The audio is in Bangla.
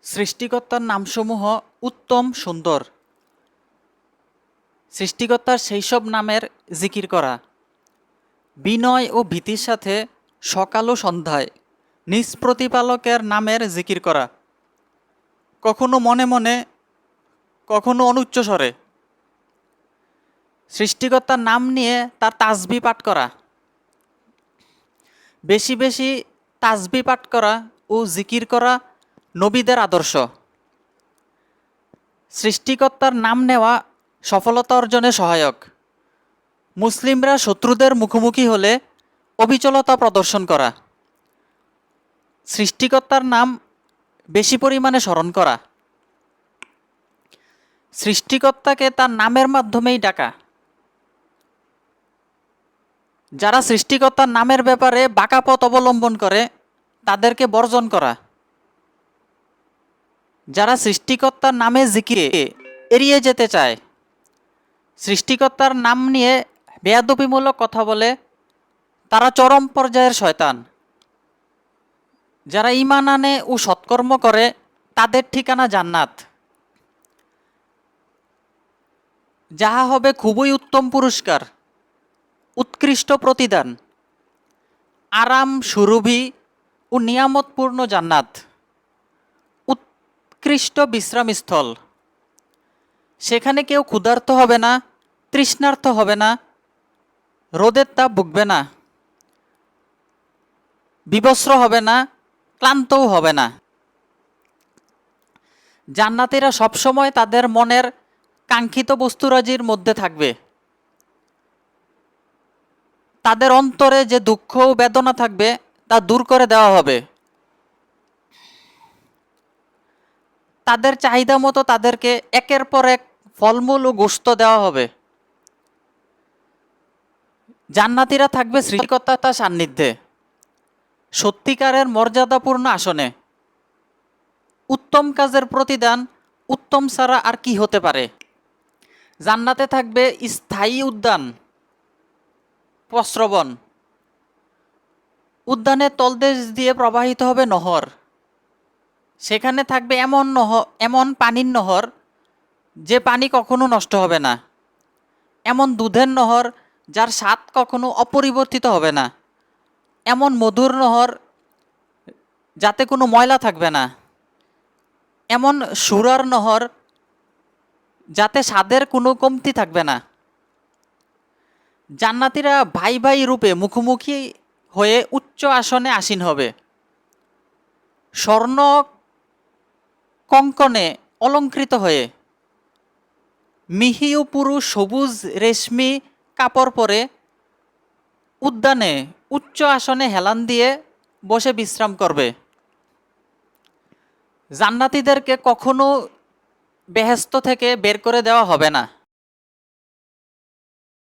সৃষ্টিকর্তার নামসমূহ উত্তম সুন্দর। সৃষ্টিকর্তার সেই সব নামের জিকির করা, বিনয় ও ভীতির সাথে সকাল ও সন্ধ্যায় নিজ প্রতিপালকের নামের জিকির করা, কখনো মনে মনে, কখনো অনুচ্চ স্বরে। সৃষ্টিকর্তার নাম নিয়ে তার তাসবিহ পাঠ করা, বেশি বেশি তাসবিহ পাঠ করা ও জিকির করা নবীদের আদর্শ। সৃষ্টিকর্তার নাম নেওয়া সফলতা অর্জনে সহায়ক। মুসলিমরা শত্রুদের মুখোমুখি হলে অবিচলতা প্রদর্শন করা, সৃষ্টিকর্তার নাম বেশি পরিমাণে স্মরণ করা, সৃষ্টিকর্তাকে তার নামের মাধ্যমেই ডাকা। যারা সৃষ্টিকর্তার নামের ব্যাপারে বাঁকা পথ অবলম্বন করে তাদেরকে বর্জন করা। যারা সৃষ্টিকর্তার নামে জিকিরে এড়িয়ে যেতে চায়, সৃষ্টিকর্তার নাম নিয়ে বেয়াদবিমূলক কথা বলে, তারা চরম পর্যায়ের শয়তান। যারা ঈমান আনে ও সৎকর্ম করে তাদের ঠিকানা জান্নাত, যাহা হবে খুবই উত্তম পুরস্কার, উৎকৃষ্ট প্রতিদান, আরাম সুরভি ও নিয়ামতপূর্ণ জান্নাত, উৎকৃষ্ট বিশ্রামস্থল। সেখানে কেউ ক্ষুধার্ত হবে না, তৃষ্ণার্ত হবে না, রোদের তাপ ভুগবে না, বিবস্ত্র হবে না, ক্লান্তও হবে না। জান্নাতীরা সবসময় তাদের মনের কাঙ্ক্ষিত বস্তুরাজির মধ্যে থাকবে। তাদের অন্তরে যে দুঃখ ও বেদনা থাকবে তা দূর করে দেওয়া হবে। তাদের চাহিদা মতো তাদেরকে একের পর এক ফলমূল ও গোশত দেওয়া হবে। জান্নাতীরা থাকবে সৃষ্টিকর্তার তার সান্নিধ্যে, সত্যিকারের মর্যাদাপূর্ণ আসনে। উত্তম কাজের প্রতিদান উত্তম ছাড়া আর কি হতে পারে। জান্নাতে থাকবে স্থায়ী উদ্যান, প্রস্রবণ। উদ্যানের তলদেশ দিয়ে প্রবাহিত হবে নহর। সেখানে থাকবে এমন পানির নহর যে পানি কখনো নষ্ট হবে না, এমন দুধের নহর যার স্বাদ কখনো অপরিবর্তিত হবে না, এমন মধুর নহর যাতে কোনো ময়লা থাকবে না, এমন সুরার নহর যাতে স্বাদের কোনো কমতি থাকবে না। জান্নাতীরা ভাই ভাই রূপে মুখোমুখি হয়ে উচ্চ আসনে আসীন হবে। স্বর্ণ কঙ্কণে অলঙ্কৃত হয়ে, মিহি ও পুরু সবুজ রেশমি কাপড় পরে উদ্যানে উচ্চ আসনে হেলান দিয়ে বসে বিশ্রাম করবে। জান্নাতীদেরকে কখনো বেহেশত থেকে বের করে দেওয়া হবে না।